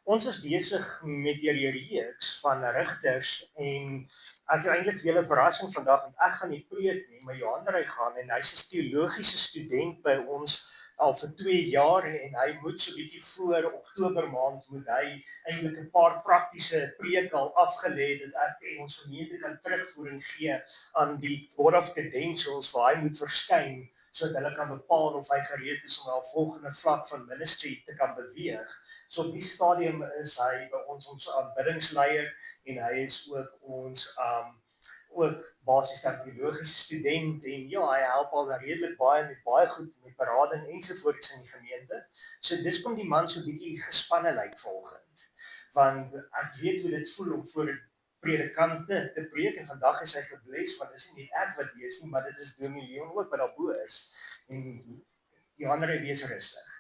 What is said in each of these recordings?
Ons is besig met die reeks van rigters en ek het eintlik vir julle 'n verrassing vandag, want ek gaan nie preek nie, maar Johan Rey gaan en hy's 'n teologiese student by ons al vir 2 jaar en hy moet so bietjie voor Oktober maand moet hy eintlik 'n paar praktiese preke al afgelê het dat ek en ons gemeente kan terugvoering gee aan die Board of Credentials waar hy moet verskyn sodat hulle kan bepaal of hy gereed is om na 'n volgende vlak van ministry te kan beweeg. So op die stadium is hy by ons aanbiddingsleier en hy is ook ons ook basies teologiese student en ja, hy help al redelik baie met baie goed met berading ensovoorts in die gemeente. So dis kom die man so bietjie gespanne lyk volgens. Want ek weet hoe dit voel om voor predikante te preek en vandag is hy gebless want dis nie net ek wat lees nie, maar dit is Dominee Leon ook wat daarbo is en Johan Rey wees rustig.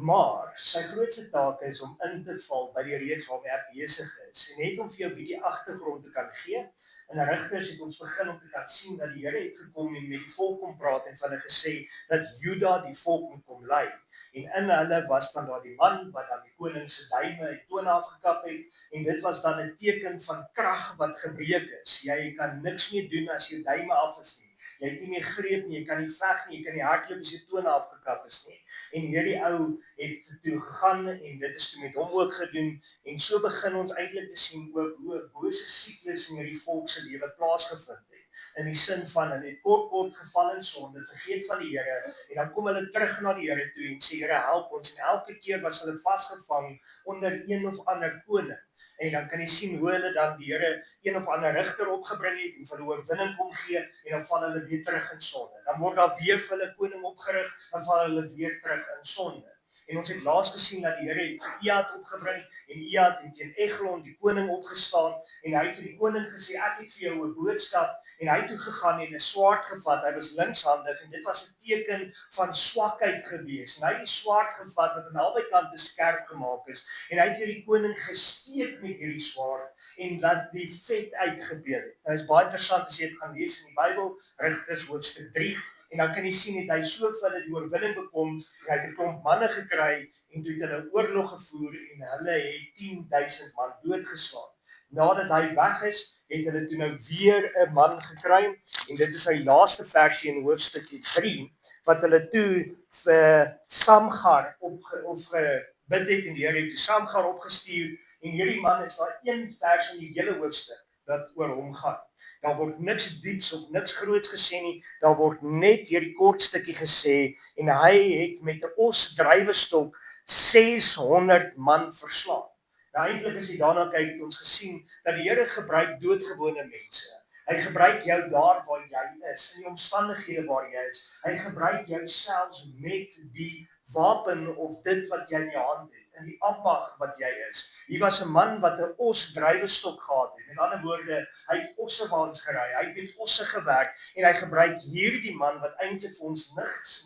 Maar sy grootste taak is om in te val by die reeks waarmee ek besig is en net om vir jou 'n bietjie agtergrond te kan gee. In Rigters het ons begin om te kan sien dat die Here het gekom en met die volk kom praat en vir hulle gesê dat Juda die volk moet kom lei. En in hulle was dan daar die man wat aan die koning se duime uit tone afgekap het en dit was dan 'n teken van krag wat gebreek is. Jy kan niks meer doen as jou duime af is nie. Jy het nie meer greep nie, jy kan nie veg nie, jy kan nie hardloop as jou tone afgekap is nie. En hierdie ou het toe gegaan en dit is toe met hom ook gedoen en so begin ons eintlik te sien ook hoe 'n bose siklus in hierdie volk se lewe plaasgevind het. In die sin van hulle het kort geval in sonde, vergeet van die Here en dan kom hulle terug na die Here toe en sê Here help ons en elke keer was hulle vasgevang onder een of ander koning. En dan kan jy sien hoe hulle dan die Here een of ander rigter opgebring het en vir hulle oorwinning kom gee en dan val hulle weer terug in sonde. Dan word daar weer vir hulle koning opgerig en val hulle weer terug in sonde. En ons het laas gesien dat die Here het vir Iad opgebring en Iad het teen Eglon die koning opgestaan en hy het vir die koning gesê ek het vir jou 'n boodskap en hy het toe gegaan en 'n swaard gevat. Hy was linkshandig en dit was 'n teken van swakheid gewees. En hy het die swaard gevat wat aan albei kante skerp gemaak is en hy het vir die koning gesteek met hierdie swaard en laat die vet uitgebeur het. Nou is baie interessant as jy dit gaan lees in die Bybel, Rigters hoofstuk 3. En dan kan jy sien het hy so vir hulle die oorwinning bekom, en hy het 'n klomp manne gekry en toe het hulle oorlog gevoer en hulle het 10,000 man doodgeslaan. Nadat hy weg is, het hulle toe nou weer 'n man gekry en dit is sy laaste versie in hoofstuk 3 wat hulle toe vir Samgar gebid het en die Here het toe Samgar opgestuur en hierdie man is daar een vers in die hele hoofstuk dat oor hom gaan. Daar word niks dieps of niks groots gesê nie, daar word net hierdie kort stukkie gesê en hy het met 'n osdrywestok 600 man verslaan. Nou eintlik as jy daarna kyk het ons gesien dat die Here gebruik doodgewone mense. Hy gebruik jou daar waar jy is, in die omstandighede waar jy is. Hy gebruik jou selfs met die wapen of dit wat jy in jou hand het, in die ambag wat jy is. Hier was 'n man wat 'n osdrywestok gehad het. Met ander woorde, hy het ossewaans gery, hy het met osse gewerk en hy gebruik hierdie man wat eintlik vir ons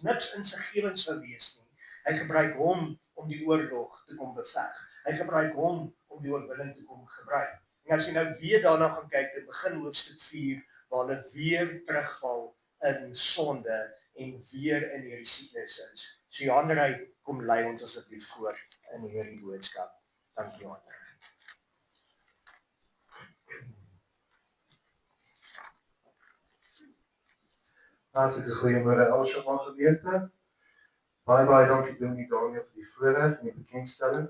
niks in sy gewens sou wees nie. Hy gebruik hom om die oorlog te kom beveg. Hy gebruik hom om die oorwinning te kom gebruik. En as jy nou weer daarna gaan kyk, dit begin hoofstuk 4 waar hulle weer terugval in sonde en weer in hierdie siklus is. So Johan Rey, kom lei ons asseblief voort in hierdie boodskap. Dankie Johan Rey. Hartlike goeiemôre almal gemeente. Baie dankie Dominee Daniel vir die voorreg en die bekendstelling.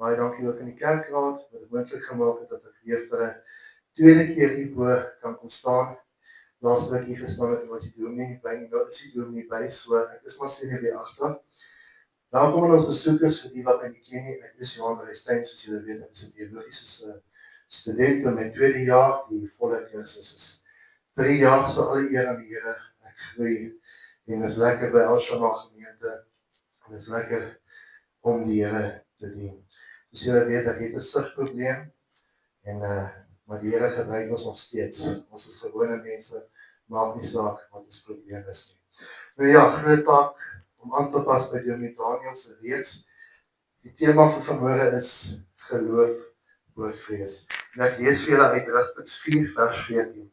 Baie dankie ook aan die kerkraad wat dit moontlik gemaak het dat ek weer vir 'n tweede keer hierbo kan kom staan. Laasweek wat hier gestaan het, was die dominee by nie, nou is die dominee by, so ek is maar sien weer agter. Welkom aan ons besoekers vir die wat my nie ken nie. Ek is Johan Rey, soos julle weet, ek is 'n teologiese student in my tweede jaar, die volle kursus is 3 jaar, so alle eer aan die Here. Ek groei en is lekker by Elshama gemeente en is lekker om die Here te dien. Dus julle weet, ek het 'n sigprobleem en maar die Here gebruik ons nog steeds. Ons is gewone mense, maak nie saak wat ons probleem is nie. Nou ja, groot taak om aan te pas by Dominee Daniel se reeks. Die tema vir vanmôre is geloof bo vrees. En ek lees vir julle uit Rigters 4 vers 14.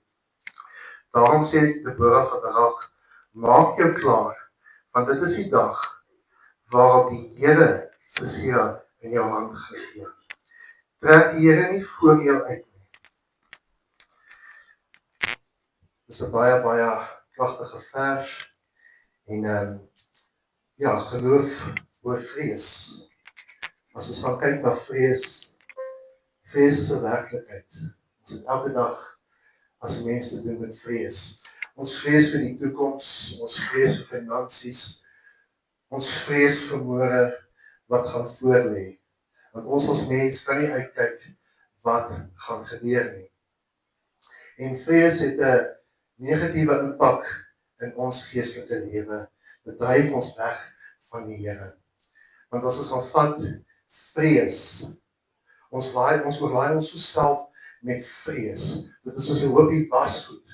Daarom sê Deborah van Barak, maak jou klaar, want dit is die dag waarop die Here se seer in jou hand gegee. trek die Here nie voor jou uit nie. Dis 'n baie kragtige vers en ja, geloof oor vrees. As ons gaan kyk na vrees is 'n werklikheid. Ons het elke dag as mense te doen met vrees. Ons vrees vir die toekoms, ons vrees vir finansies, ons vrees vir môre wat gaan voorlê. Want ons as mens kan nie uitkyk wat gaan gebeur nie. En vrees het 'n negatiewe impak in ons geestelike lewe. Dit dryf ons weg van die Here. Want as ons gaan vat vrees, ons oorlaai ons self met vrees. Dit is soos 'n hoopie wasgoed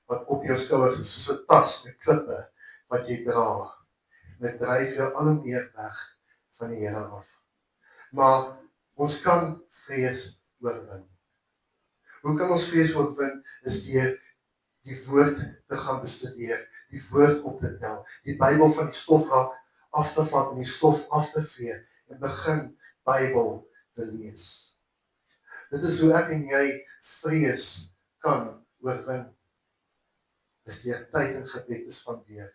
wat op jou skouers is, soos 'n tas met klippe wat jy dra. Dit dryf jou al hoe meer weg van die Here af. Maar ons kan vrees oorwin. Hoe kan ons vrees oorwin? Is deur die woord te gaan bestudeer, die woord op te tel, die Bybel van die stofrak af te vat en die stof af te vee en begin Bybel te lees. Dit is hoe ek en jy vrees kan oorwin. Is deur tyd in gebed te spandeer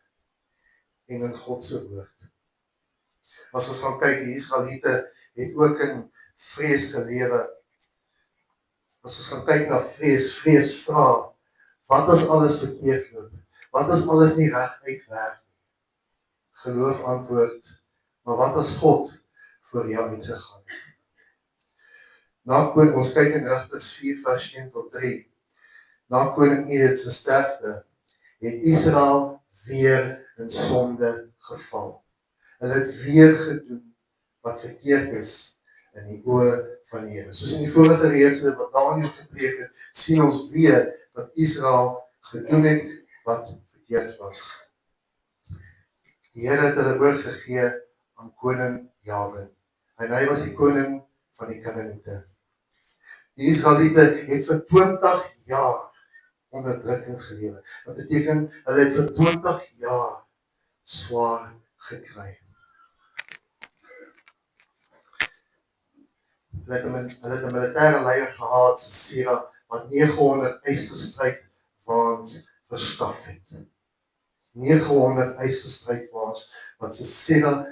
en in God se woord. As ons gaan kyk, die Israeliete het ook in vrees gelewe. As ons gaan kyk na vrees vra, wat as alles verkeerd loop? Wat as alles nie reg uitwerk nie? Geloof antwoord, maar wat as God voor jou uitgegaan het? Ons kyk in Rigters 4 vers 1 tot 3. Na koning Ehud se sterfte het Israel weer in sonde geval. Hulle het weer gedoen wat verkeerd is in die oë van die Here. Soos in die vorige reekse wat Daniël gepreek het, sien ons weer dat Israel gedoen het wat verkeerd was. Die Here het hulle oorgegee aan koning Jabin. En hy was die koning van die Kanaaniete. Die Israeliete het vir 20 jaar onderdrukking gelewe. Wat beteken, hulle het vir 20 jaar swaar gekry. Hulle het 'n militêre leier gehad, Sisera, wat 900 ysterstrydwaans verskaf het. 900 ysterstrydwaans wat Sisera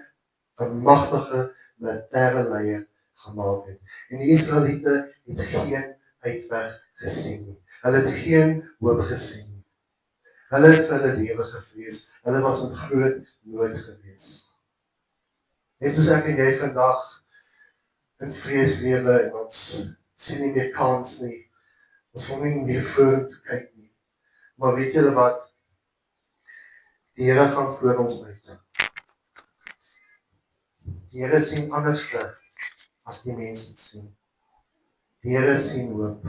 'n magtige militêre leier gemaak het. En die Israeliete het geen uitweg gesien nie. Hulle het geen hoop gesien nie. Hulle het vir hulle lewe gevrees. Hulle was in groot nood gewees. Net soos ek en jy vandag in vrees lewe en ons sien nie meer kans nie. Ons wil nie meer vorentoe kyk nie. Maar weet julle wat? Die Here gaan voor ons uit. Die Here sien anderste as die mense sien. Die Here sien hoop.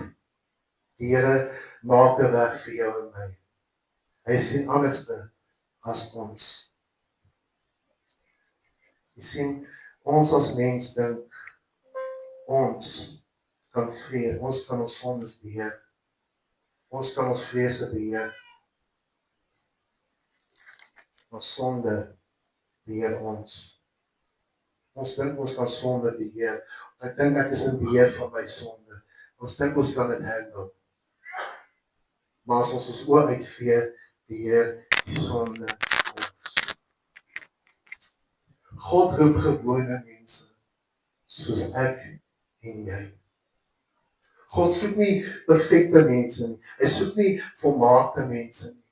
Die Here maak 'n weg vir jou en my. Hy sien anderste as ons. Jy sien, ons as mens dink, ons kan vrees, ons kan ons sondes beheer. Ons kan ons vrese beheer. Maar sonde beheer ons. Ons dink ons kan sonde beheer. Ek dink ek is in beheer van my sonde. Ons dink ons kan dit handle. Maar as ons oor uitvee, beheer die sonde ons. God roep gewone mense, soos ek en jy. God soek nie perfekte mense nie. Hy soek nie volmaakte mense nie.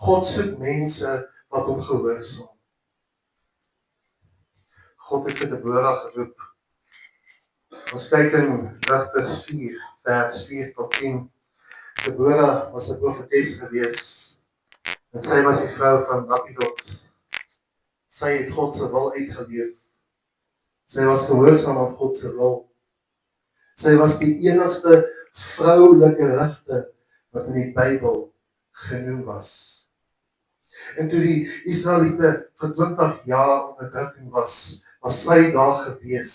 God soek mense wat hom gehoorsaam. God het vir Deborah geroep. Ons kyk in Rigters 4, vers 4 tot 10. Deborah was 'n profetes gewees. En sy was die vrou van Lapidot. Sy het God se wil uitgeleef. Sy was gehoorsaam aan God se wil. Sy was die enigste vroulike regter wat in die Bybel genoem was. En toe die Israeliete vir 20 jaar onderdrukking was sy daar gewees.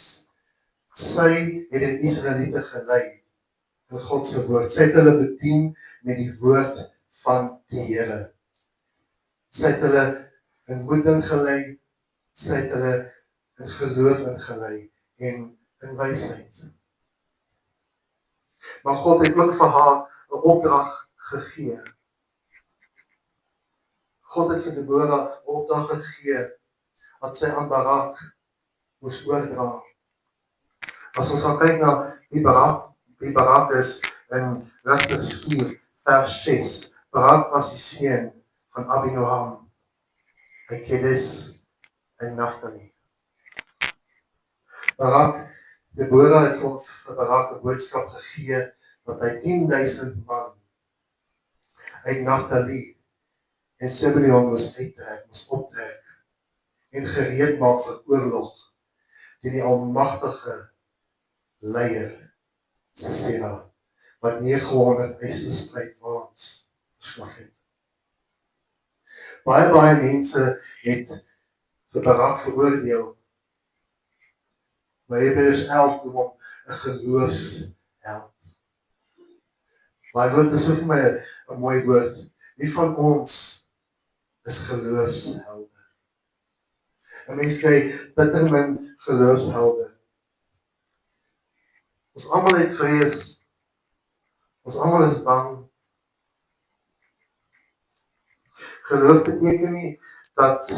Sy het die Israeliete gelei in God se woord. Sy het hulle bedien met die woord van die Here. Sy het hulle in moed ingelei, sy het hulle in geloof ingelei en in wysheid. Maar God het ook vir haar 'n opdrag gegee. God het vir Deborah 'n opdrag gegee wat sy aan Barak moes oordra. As ons gaan kyk na wie Barak is in Rigters 4 vers 6. Barak was die seun van Abinoam uit Kedes en Naphtali. Deborah het vir Barak 'n boodskap gegee dat hy 10,000 man uit Naphtali en Zebulon moes optrek en gereed maak vir oorlog teen die almagtige leier Sisera wat 900 eisestrydwaans geslag het. Baie mense het vir Barak veroordeel. Maar Hebreërs 11 noem hom 'n geloofsheld. Daai woord is vir my 'n mooi woord. Wie van ons is geloofshelde? 'n Mens kry bitter min geloofshelde. Ons almal het vrees. Ons almal is bang. Geloof beteken nie dat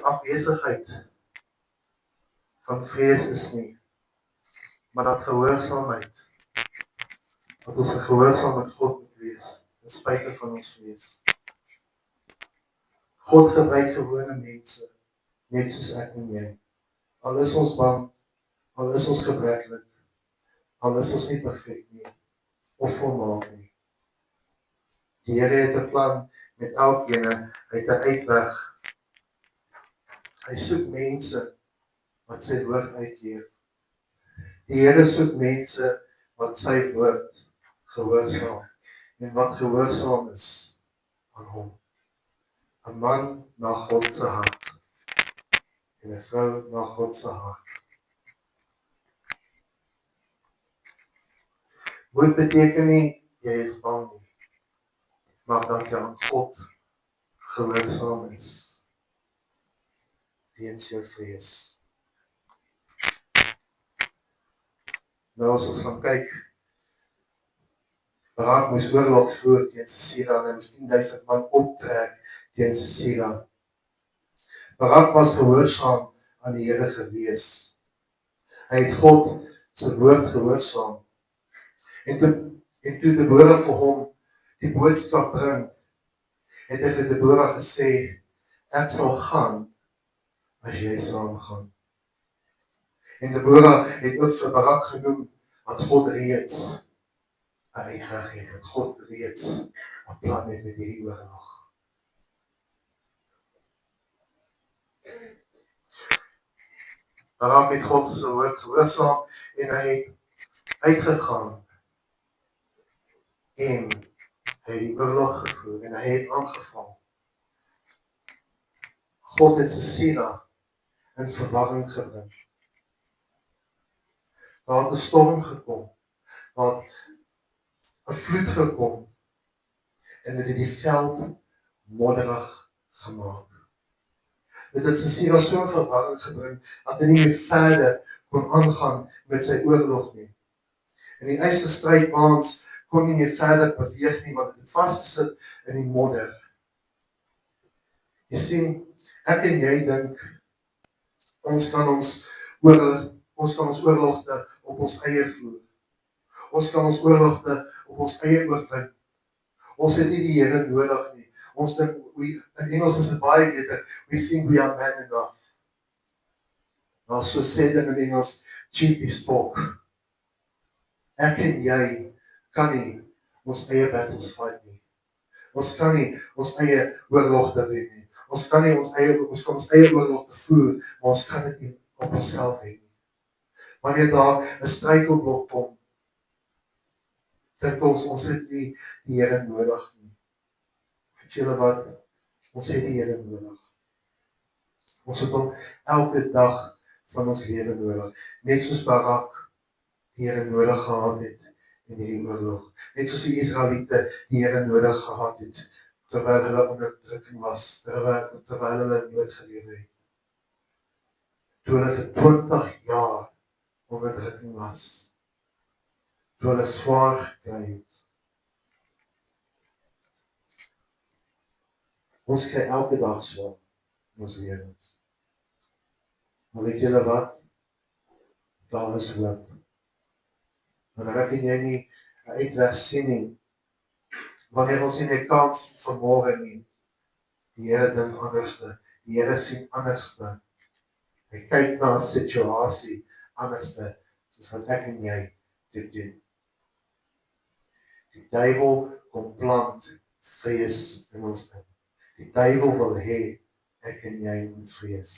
afwesigheid van vrees is nie, maar dat gehoorsaamheid, dat ons gehoorsaam met God moet wees, in spite van ons vrees. God gebruik gewone mense, net soos ek en jy. Al is ons bang, al is ons gebreklik, al is ons nie perfek nie, of volmaak nie. Die Here het 'n plan met elkeen, hy het 'n uitweg. Hy soek mense wat sy woord uitleef. Die Here soek mense wat sy woord gehoorsaam en wat gehoorsaam is aan hom. 'n Man na God se hart en 'n vrou na God se hart. Moed beteken nie jy is bang nie, maar dat jy aan God gehoorsaam is weens jou vrees. Nou as ons gaan kyk, Barak moes oorlog voer teen Sisera en hy moes 10,000 man optrek teen Sisera. Barak was gehoorsaam aan die Here gewees. Hy het God se woord gehoorsaam. En toe Deborah vir hom die boodskap bring, het hy vir Deborah gesê, ek sal gaan as jy saamgaan. En Deborah het ook vir Barak genoem wat God reeds uitgeweg het, dat God reeds 'n plan het met hierdie oorlog. Barak het God se woord gehoorsaam en hy het uitgegaan en hy het die oorlog gevoer en hy het aangeval. God het Sisera in verwarring gebring. Daar het 'n storm gekom, daar het 'n vloed gekom en dit het die veld modderig gemaak. Dit het Sisera so in verwarring gebring dat hy nie meer verder kon aangaan met sy oorlog nie. En die eisestrydwaans kon nie meer verder beweeg nie, want dit het vasgesit in die modder. Jy sien, ek en jy dink, ons kan ons oorlogte op ons eie voer. Ons kan ons oorlogte op ons eie oorwin. Ons het nie die Here nodig nie. Ons dink, in Engels is dit baie beter, we think we are man enough. Maar so sê dit in Engels, cheap is talk. Ek en jy kan nie ons eie battles fight nie. Ons kan nie ons eie oorlogte wen nie. Ons kan ons eie oorlogte voer, maar ons kan dit nie op onsself hê nie. Wanneer daar 'n struikelblok kom, dink ons het nie die Here nodig nie. Weet julle wat? Ons het die Here nodig. Ons het hom elke dag van ons lewe nodig. Net soos Barak die Here nodig gehad het in hierdie oorlog. Net soos die Israeliete die Here nodig gehad het terwyl hulle onderdrukking was, terwyl hulle nood gelewe het. Toe hulle vir 20 jaar onderdrukking was. toe hulle swaar gekry het. Ons kry elke dag swaar in ons lewens. Maar weet julle wat? Daar is hoop. Wanneer ek en jy nie 'n uitweg sien nie, wanneer ons nie 'n kans vir môre nie, die Here dink anderste, die Here sien anderste. Hy kyk na 'n situasie anderste, soos wat ek en jy dit doen. Die duiwel kom plant vrees in ons in. Die duiwel wil hê ek en jy moet vrees.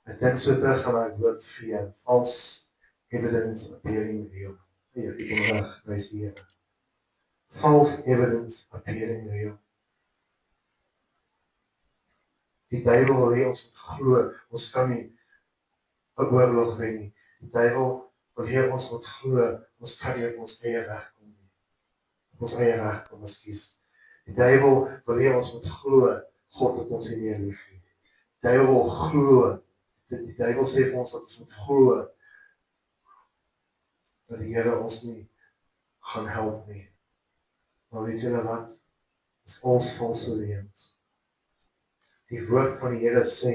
Ek dink so terug aan daai woord fear, false evidence appearing real. Ja, ek kom reg, prys die Here. False evidence appearing real. Die duiwel wil hê ons moet glo, ons kan nie 'n oorlog wen nie. Die duiwel wil hê ons moet glo, ons kan nie op ons eie reg kom nie. Op ons eie reg kom, ekskuus. Die duiwel wil hê ons moet glo, God het ons nie meer lief nie. Die duiwel wil glo, die duiwel sê vir ons dat ons moet glo, dat die Here ons nie gaan help nie. Maar weet julle wat? Dis ons valse leuns. Die woord van die Here sê,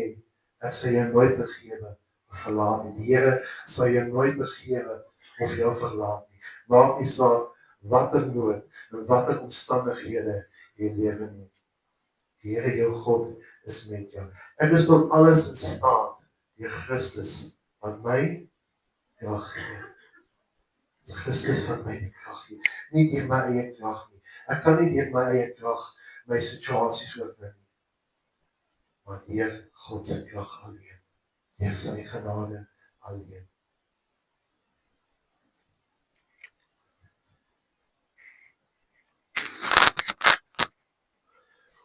ek sal jou nooit begewe of verlaat nie. Die Here sal jou nooit begewe of jou verlaat nie. Maak nie saak watter nood en watter omstandighede jy lewe nie. Die Here jou God is met jou. Ek is tot alles in staat deur Christus wat my krag gee. Christus wat my die krag gee. Nie deur my eie krag nie. Ek kan nie deur my eie krag my situasies oorwin nie. Maar deur God se krag alleen. Deur sy genade alleen.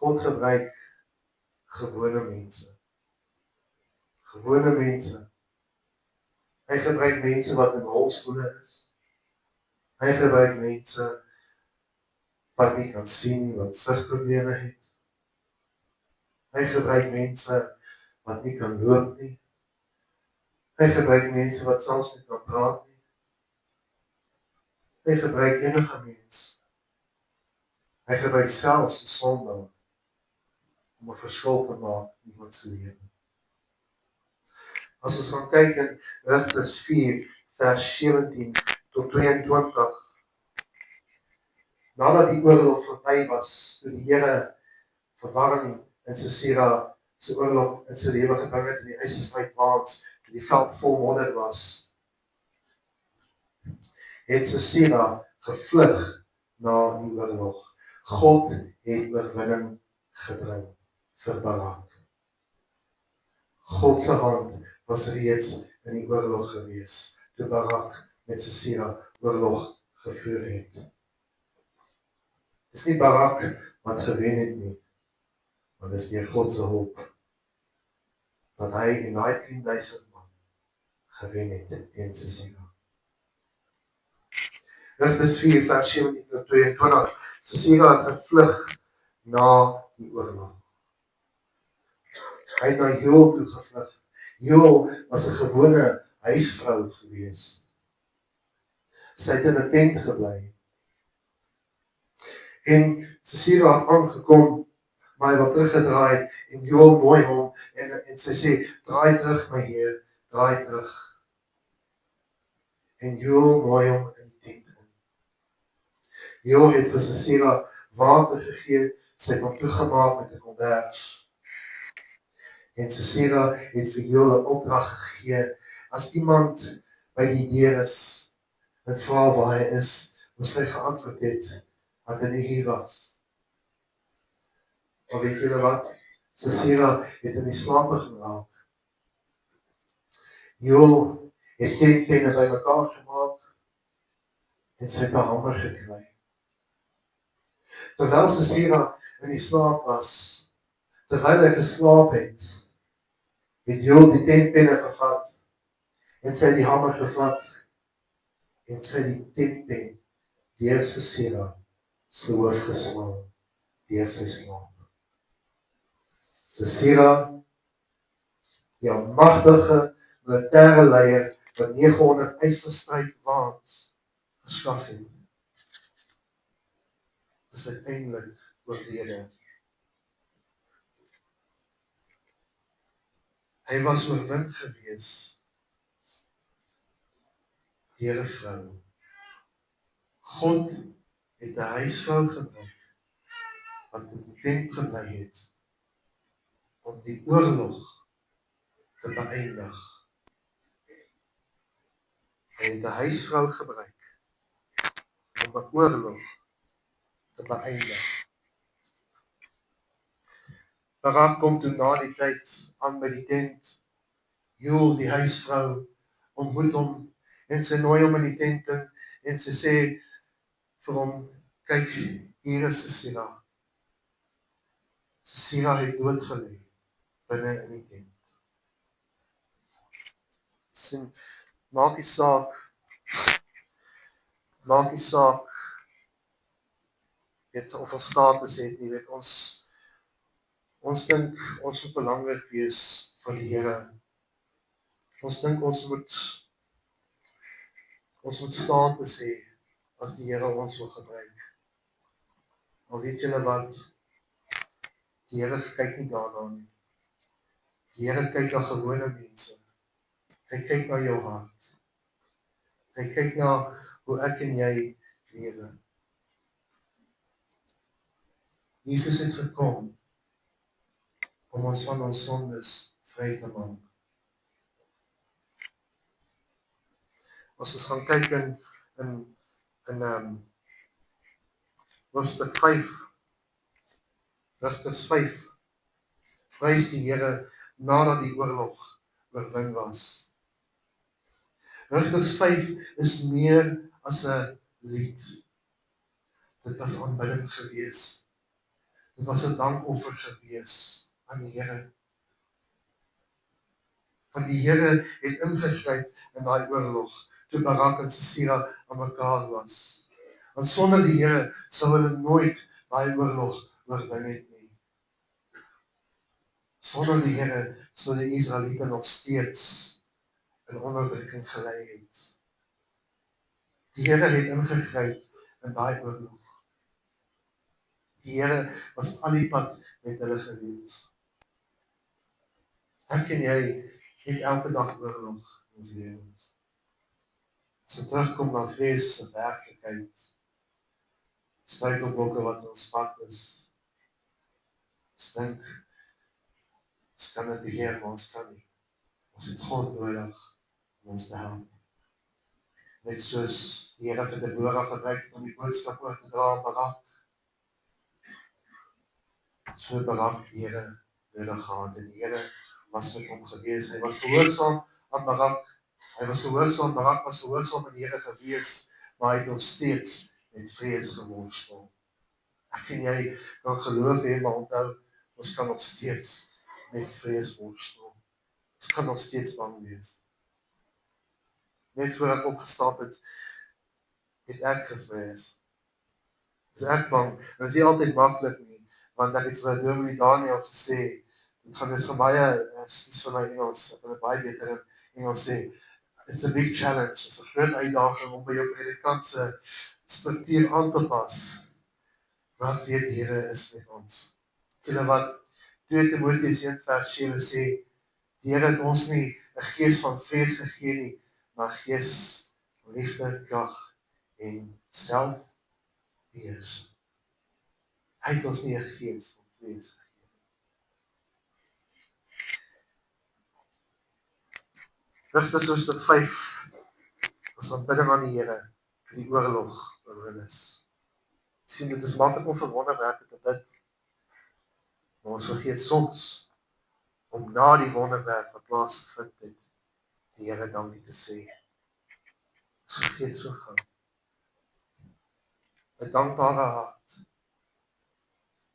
God gebruik gewone mense. Gewone mense. Hy gebruik mense wat in rolstoele is. Hy gebruik mense wat nie kan sien, wat sigprobleme het. Hy gebruik mense wat nie kan loop nie. Hy gebruik mense wat selfs nie kan praat nie. Hy gebruik enige mens. Hy gebruik selfs 'n sondaar om 'n verskil te maak in iemand se lewe. As ons gaan kyk in Rigters 4 vers 17 tot 22, nadat die oorlog verby was, toe die Here verwarring in Sisera se oorlog in sy lewe gebring het in die eisestryd waans, die veld vol modder was, het Sisera gevlug na die oorlog. God het oorwinning gebring vir Barak. God se hand was reeds in die oorlog gewees, toe Barak met Sisera oorlog gevoer het. Dis nie Barak wat gewen het nie, maar dis deur God se hulp, dat hy en daai 10.000 man gewen het teen Sisera. Rigters 4 vers 17 tot 22, Sisera het gevlug na die oorlog. Hy het na Jael toe gevlug. Jael was 'n gewone huisvrou gewees. Sy het in 'n tent gebly. En Sisera het aangekom, maar hy wat teruggedraai en Jael nooi hom en sy sê, draai terug my heer, draai terug. En Jael nooi hom in die tent in. Jael het vir Sisera water gegee, sy het hom toegemaak met 'n kombers. En Sisera het vir Jael 'n opdrag gegee, as iemand by die deur is en vra waar hy is, moes hy geantwoord het dat hy nie hier was. Maar weet julle wat? Sisera het in die slape geraak. Jael het tentpenne bymekaar gemaak en sy het 'n hamer gekry. Terwyl Sisera in die slaap was, terwyl hy geslaap het Jael die tentpenne gevat en sy het die hamer gevat en sy het die tentpen deur Sisera se hoof geslaan deur sy slaap. Sisera, die magtige militêre leier wat 900 eisestryd waans geskaf het, is uiteindelik oorlede. Hy was oorwin gewees deur 'n vrou. God het 'n huisvrou gebruik wat content gebly het om die oorlog te beëindig. Hy het 'n huisvrou gebruik om 'n oorlog te beëindig. Barak kom toe na die tyd aan by die tent. Joel, die huisvrou, ontmoet hom en sy nooi hom in die tent in en sy sê vir hom, kyk, hier is Sisera. Sisera het doodgelê binne in die tent. Sien, maak die saak, weet of ons status het nie, weet ons dink ons moet belangrik wees vir die Here. Ons dink ons moet status hê as die Here ons wil gebruik. Maar weet julle wat? Die Here kyk nie daarna nie. Die Here kyk na gewone mense. Hy kyk na jou hart. Hy kyk na hoe ek en jy lewe. Jesus het gekom om ons van ons sondes vry te maak. As ons gaan kyk in hoofstuk 5, Rigters 5, prys die Here nadat die oorlog oorwin was. Rigters 5 is meer as 'n lied. Dit was aanbidding gewees. Dit was 'n dankoffer gewees aan die Here. Want die Here het ingegryp in daai oorlog toe Barak en Sisera aan mekaar was. Want sonder die Here sou hulle nooit daai oorlog oorwin het nie. Sonder die Here sou die Israeliete nog steeds in onderdrukking gelei het. Die Here het ingegryp in daai oorlog. Die Here was al die pad met hulle gewees. Ek en jy het elke dag oorlog in ons lewens. As ons terugkom na vlees se werklikheid, struikelblokke wat ons pad is. Ons dink, ons kan dit beheer, maar ons kan nie. Ons het God nodig om ons te help. Net soos die Here vir Deborah gebruik om die boodskap oor te dra aan Barak. So Barak die Here nodig gehad en die Here was met hom gewees. Hy was gehoorsaam aan Barak. Barak was gehoorsaam aan die Here gewees, maar hy het nog steeds met vrees geworstel. Ek en jy kan geloof hê, maar onthou, ons kan nog steeds met vrees worstel. Ons kan nog steeds bang wees. Net voor ek opgestaan het ek gevrees. Is ek bang, en dit is nie altyd maklik nie, want ek het vir Dominee Daniel gesê, dit gaan baie, excuse vir my Engels, ek kan het baie beter in Engels sê, it's a big challenge, it's 'n groot uitdaging om by jou predikantse struktuur aan te pas. Maar ek weet die Here is met ons. Julle wat 2 Timoteus 1:7 sê, die Here het ons nie 'n gees van vrees gegee nie, maar gees van liefde, krag en selfbeheersing. Hy het ons nie 'n gees van vrees gegee. Rigters hoofstuk 5 was aanbidding aan die Here vir die oorlog oorwin is. Sien, dit is maklik om vir wonderwerke te bid, maar ons vergeet soms om na die wonderwerk wat plaasgevind het, die Here dankie te sê. Ons vergeet so gou. 'n dankbare hart,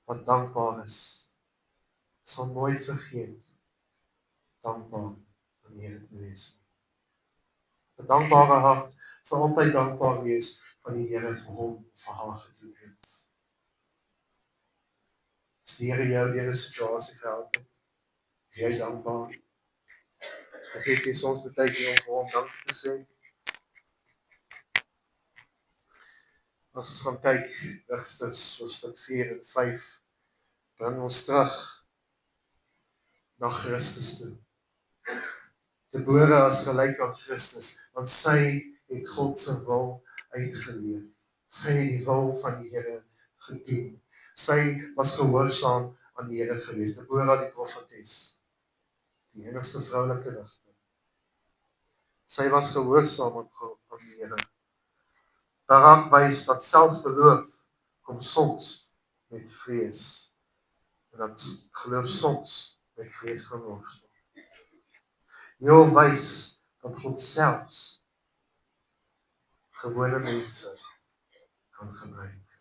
wat dankbaar is, sal nooit vergeet dankbaar aan die Here te wees. 'n dankbare hart sal altyd dankbaar wees van die Here vir hom vir haar gedoen het. As die Here jou deur 'n situasie gehelp het, is jy dankbaar. Vergeet jy soms baie keer om vir hom dankie te sê. As ons gaan kyk, Rigters, hoofstuk 4 en 5, bring ons terug na Christus toe. Gebore as gelyk aan Christus, want sy het God se wil uitgeleef. Sy het die wil van die Here gedoen. Sy was gehoorsaam aan die Here gewees. Debora die profetes, die enigste vroulike rigter. Sy was gehoorsaam aan die Here. Daaraan wys dat selfs geloof kom soms met vrees. En dat geloof soms met vrees gaan worstel. Job wys dat God selfs gewone mense kan gebruik.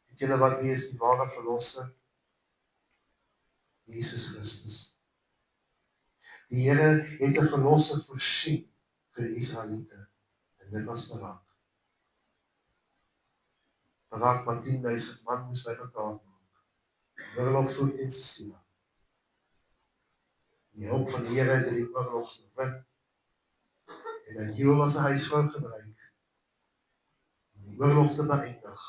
Weet julle wat wie is die ware verlosser? Jesus Christus. Die Here het 'n verlosser voorsien vir die Israeliete. En dit was Barak. Barak wat 10.000 man moes bymekaar maak. Oorlog voer teen Sisera. Die hulp van die Here het die oorlog gewin. En dat Joel as 'n huisvrou gebruik om die oorlog te beëindig.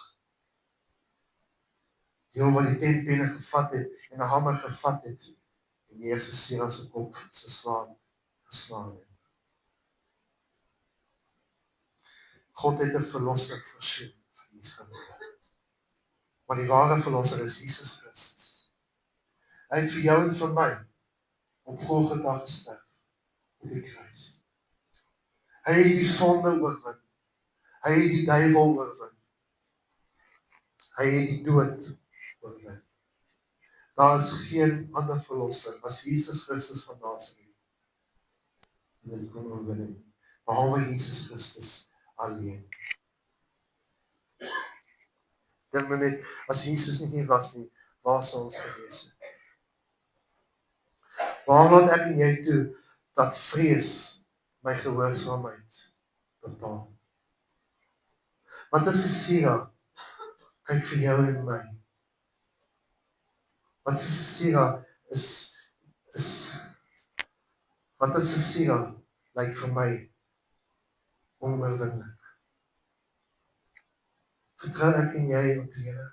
Joel wat die 10 penne gevat het en 'n hamer gevat het en die eerste Sisera se kop geslaan het. God het 'n verlosser voorsien vir die Israeliete. Maar die ware verlosser is Jesus Christus. Hy het vir jou en vir my op Golgotha gesterf op die kruis. Hy het die sonde oorwin. Hy het die duiwel oorwin. Hy het die dood oorwin. Daar is geen ander verlosser as Jesus Christus van Nasaret. En dit kon oorwin nie, behalwe Jesus Christus alleen. Dink maar net, as Jesus nie hier was nie, waar sou ons gewees het? Waarom laat ek en jy toe dat vrees my gehoorsaamheid bepaal? Wat is Sisera? Kyk vir jou en my. Wat is Sisera wat is Sisera lyk vir my onoorwinnelik. Vertrou ek en jy op die Here?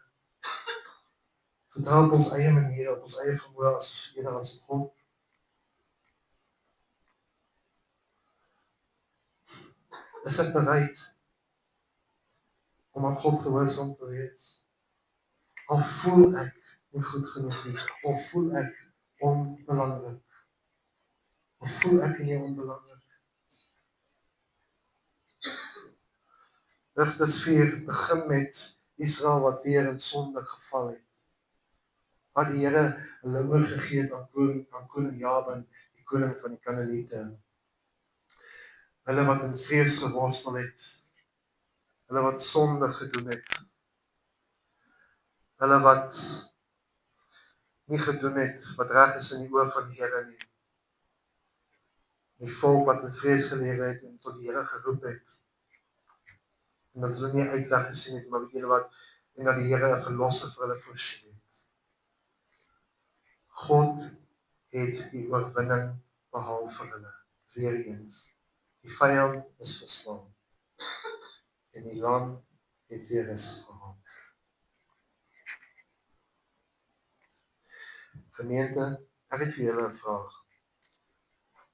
Vertrou op ons eie maniere, op ons eie vermoë as eerder as op God? Is ek bereid om aan God gehoorsaam te wees? Al voel ek nie goed genoeg nie, of voel ek onbelangrik, of voel ek nie onbelangrik. Rigters 4 begin met Israel wat weer in sonde geval het. Wat die Here hulle oorgegee het aan koning Jabin, die koning van die Kanaaniete. Hulle wat in vrees geworstel het. Hulle wat sonde gedoen het. Hulle wat nie gedoen het wat reg is in die oë van die Here nie. Die volk wat in vrees gelewe het en tot die Here geroep het. En dat hulle nie uitweg gesien het, maar weet julle wat, en dat die Here 'n verlosser vir hulle voorsien het. God het die oorwinning behaal vir hulle, weer eens. Die vyand is verslaan. En die land het weer rus gehad. Gemeente, ek het vir julle 'n vraag.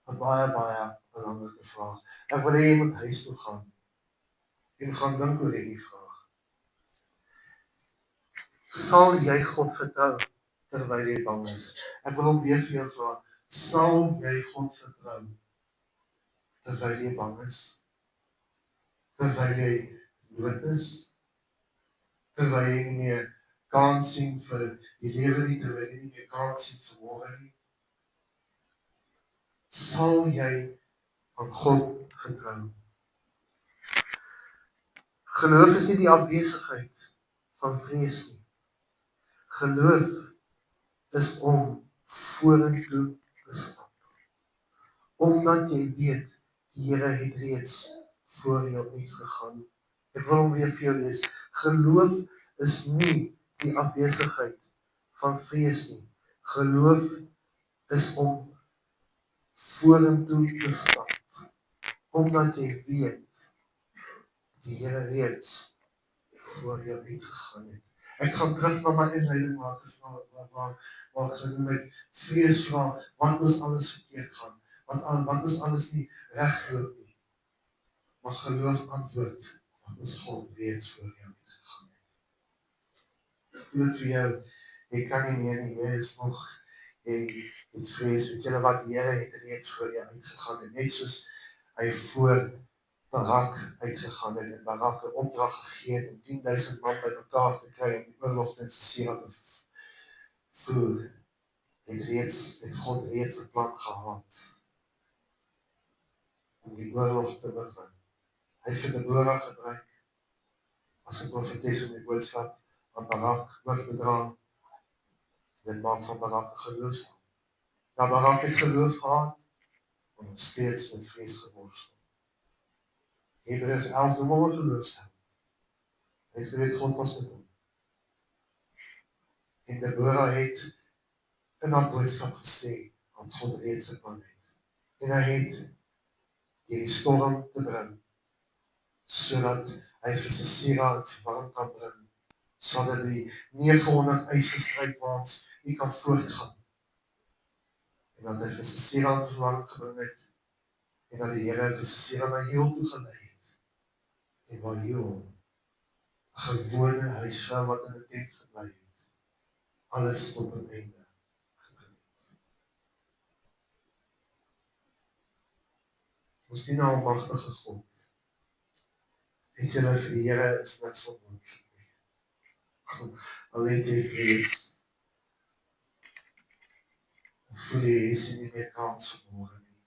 'n baie belangrike vraag. Ek wil hê jy moet huis toe gaan en gaan dink oor hierdie vraag. Sal jy God vertrou terwyl jy bang is? Ek wil hom weer vir jou vra, sal jy God vertrou terwyl jy bang is? Terwyl jy dood is? Terwyl jy nie meer kans sien vir die lewe nie, terwyl jy nie meer kans sien vir môre nie? Sal jy aan God vertrou? Geloof is nie die afwesigheid van vrees nie. Geloof is om vorentoe te stap. Omdat jy weet, die Here het reeds voor jou uitgegaan. Ek wil hom weer vir jou lees. Geloof is nie die afwesigheid van vrees nie. Geloof is om vorentoe te stap. Omdat jy weet, die Here reeds voor jou uitgegaan het. Ek gaan terug na my inleiding waar ek genoem het, vrees vra, wat is alles verkeerd gaan? Wat is alles nie regloop nie? Maar geloof antwoord, wat is God reeds voor jou uitgegaan het. Voel het vir jou, jy kan nie meer nie, jy is nog, jy het vrees, weet julle wat, die Here het reeds voor jou uitgegaan het, net soos hy voor Barak uitgegaan het en Barak 'n opdrag gegee het om 10.000 man by mekaar te kry om die oorlog teen Sisera te voer. Het God reeds 'n plan gehad om die oorlog te begin. Hy het vir Deborah gebruik as 'n profetes om die boodskap aan Barak oor te dra. Dit maak van Barak 'n geloofsheld. Nou Barak het geloof gehad, maar nog steeds met vrees geworstel. Hebreërs 11 noem hom 'n geloofsheld. Hy het geweet God was met hom. En Deborah het in haar boodskap gesê, dat God reeds 'n plan het. En hy het die storm te bring, sodat hy vir Sisera in verwarring kan bring, sodat die 900 eise strijdwaans nie kan voortgaan. En dat hy vir Sisera in verwarring gebring het, en dat die Here vir Sisera na Heel toe gelei het. En waar Heel, 'n gewone huisvrou wat in 'n tent gebly het, alles tot 'n einde gebring het. Ons dien na 'n magtige God. Weet julle, vir die Here is niks onmoontlik nie. Al het jy vrees, of voel jy is nie meer kans vermoere nie.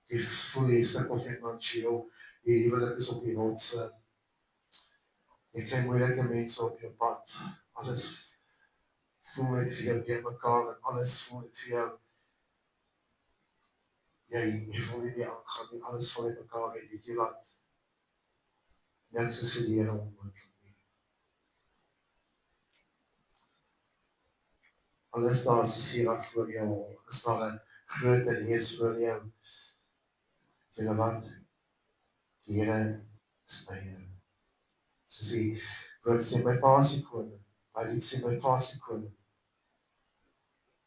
Jy voel jy sukkel finansieel, jy huwelik is op die rotse, jy kry moeilike mense op jou pad, alles voel net vir jou deur mekaar en alles voel net vir jou, jy voel nie die aangaan nie, alles val uit mekaar uit, weet jy wat? Niks is vir die Here onmoontlik nie. Al is daar Sisera voor jou, al is daar 'n groter reus voor jou, julle wat? Die Here is by jou. Soos die woord sê, my pa is die koning, maar die sê, my pa is die koning.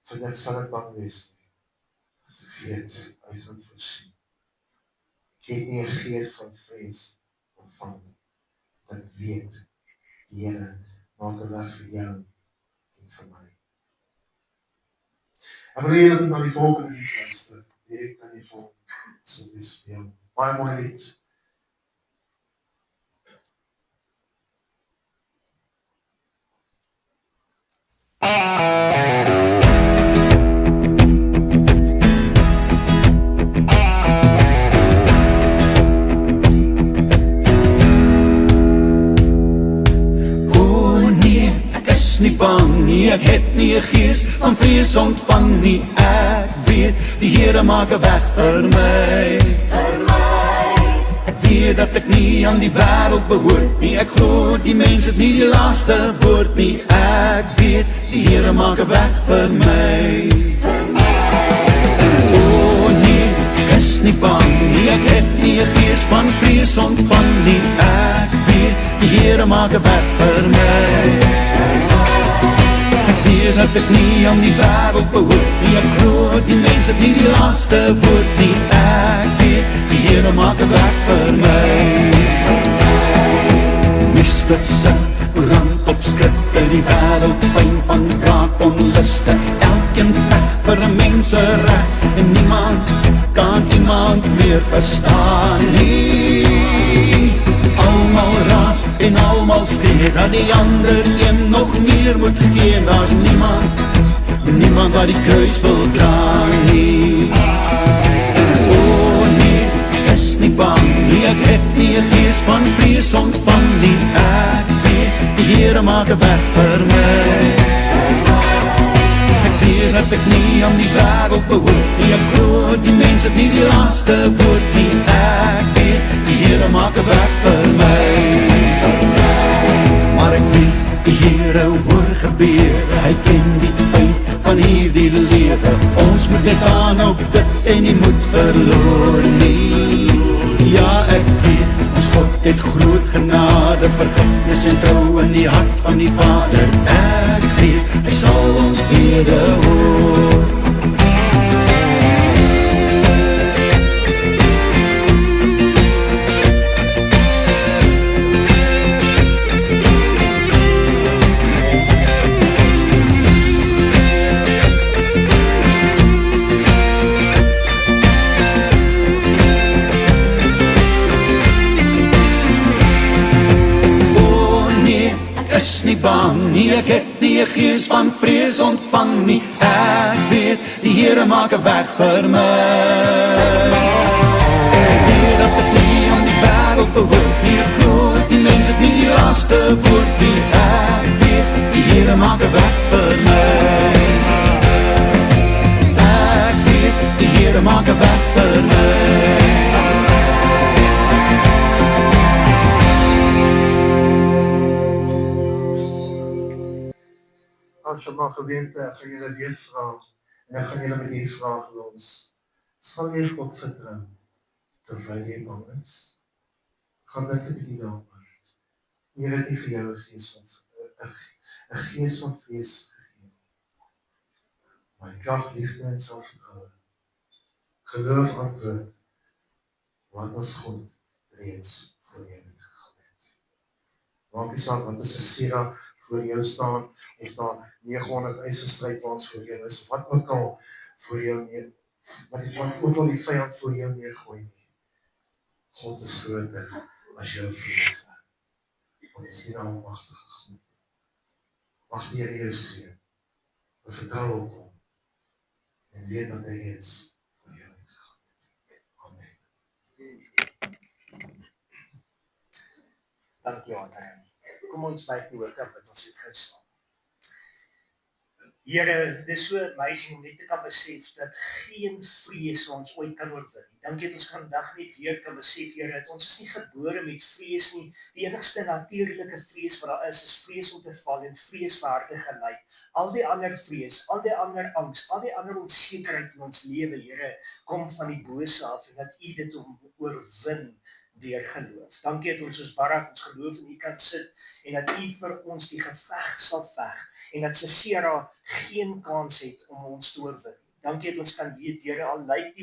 Vir niks sal ek bang wees nie. Weet, hy gaan voorsien. Ek het nie 'n gees van vrees ontvang nie. Dat weet, die Here maak 'n weg vir jou en vir my. Ek wil julle na die volgende lied luister. Hierdie kan jy volg, sal wees vir jou. Baie mooi lied. Nie bang nie, ek het nie 'n gees van vrees ontvang nie. Ek weet, die Here maak 'n weg vir my. Ek weet dat ek nie aan die wêreld behoort nie. Ek glo die mens het nie die laaste woord nie. Ek weet, die Here maak 'n weg vir my. O nee, ek is nie bang nie. Ek het nie 'n gees van vrees ontvang nie. Ek weet, die Here maak 'n weg vir my. Dat ek nie aan die wêreld behoort nie. Ek glo die mens het nie die laaste woord nie. Ek weet, die Here maak 'n weg vir my. Misflitse, koerant op skrifte, die wêreld pyn van wraak onluste. Elkeen veg vir 'n mensereg en niemand kan iemand meer verstaan nie. Almal raas en almal skree dat die ander een nog meer moet gee. Daar's niemand wat die kruis wil dra nie. O nee, ek is nie bang nie. Ek het nie 'n gees van vrees ontvang nie. Ek weet, die Here maak 'n weg vir my. Ek weet dat ek nie aan die wêreld behoort nie. Ek glo die mens het nie die laaste woord nie. Ek weet, die Here maak 'n weg vir my. Maar ek weet, die Here hoor gebede. Hy ken die pyn van hierdie lewe. Ons moet net aanhou bid en nie moed verloor nie. Ja, ek weet, ons God het groot genade, vergifnis en trou in die hart van die Vader. Ek weet, hy sal ons wederhoor. Nie, ek het nie 'n gees van vrees ontvang nie. Ek weet, die Here maak 'n weg vir my. Ek weet dat ek nie aan die wêreld behoort nie. Ek glo die mense het nie die laaste woord nie. Ek weet, die Here maak 'n weg vir my. Ek weet, die Here maak 'n weg vir my. As jy maar gemeente, ek gaan julle weer vra, en ek gaan julle met die vraag los. Sal jy God vertrou, terwyl jy bang is? Gaan dit vir die daaroor. Here het nie vir jou 'n gees van vrees gegee. Maar krag, liefde en selfvertroue. Geloof antwoord, wat ons God reeds voor jou het gegaan het. Maak nie saak, want as 'n Sira voor jou staan, of daar 900 eisverstryd waar ons voor jou is, of wat ook al voor jou neer, wat ook al die vyand voor jou neergooi nie. God is groter as jou vrees. Want is nie almagtige God. Mag die Here jou seën. Vertrou op hom. En weet dat hy is voor jou gegaan. Amen. Dankie, André. Kom ons buig die hoofde op, ons het gesê. Here, dit is so amazing om net te kan besef dat geen vrees ons ooit kan oorwin. Dankie dat ons vandag net weer kan besef, Here, dat ons is nie gebore met vrees nie. Die enigste natuurlike vrees wat daar is vrees om te val en vrees vir hartige lyd. Al die ander vrees, al die ander angs, al die ander onsekerheid in ons lewe, Here, kom van die bose af en dat U dit oorwin deur geloof. Dankie dat ons soos Barak ons geloof in U kan sit en dat U vir ons die geveg sal veg en dat Sisera geen kans het om ons te oorwin. Dankie dat ons kan weet, Here, al lyk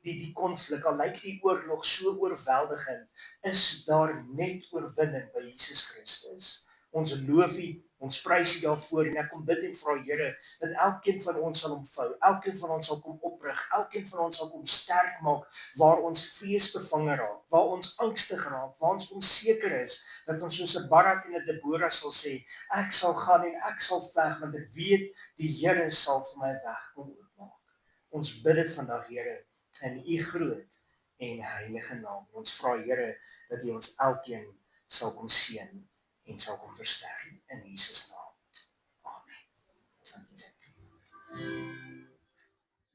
die konflik, al lyk die oorlog so oorweldigend, is daar net oorwinning by Jesus Christus. Ons loof U, ons prys U daarvoor en ek kom bid en vra, Here, dat elkeen van ons sal omvou, elkeen van ons sal kom oprig, elkeen van ons sal kom sterk maak waar ons vrees bevange raak, waar ons angstig raak, waar ons onseker is, dat ons soos 'n Barak en 'n Deborah sal sê, ek sal gaan en ek sal veg, want ek weet die Here sal vir my weg kom oopmaak. Ons bid dit vandag, Here, in U groot en heilige naam. Ons vra, Here, dat U ons elkeen sal kom seën en sal kom versterk in Jesus naam. Amen.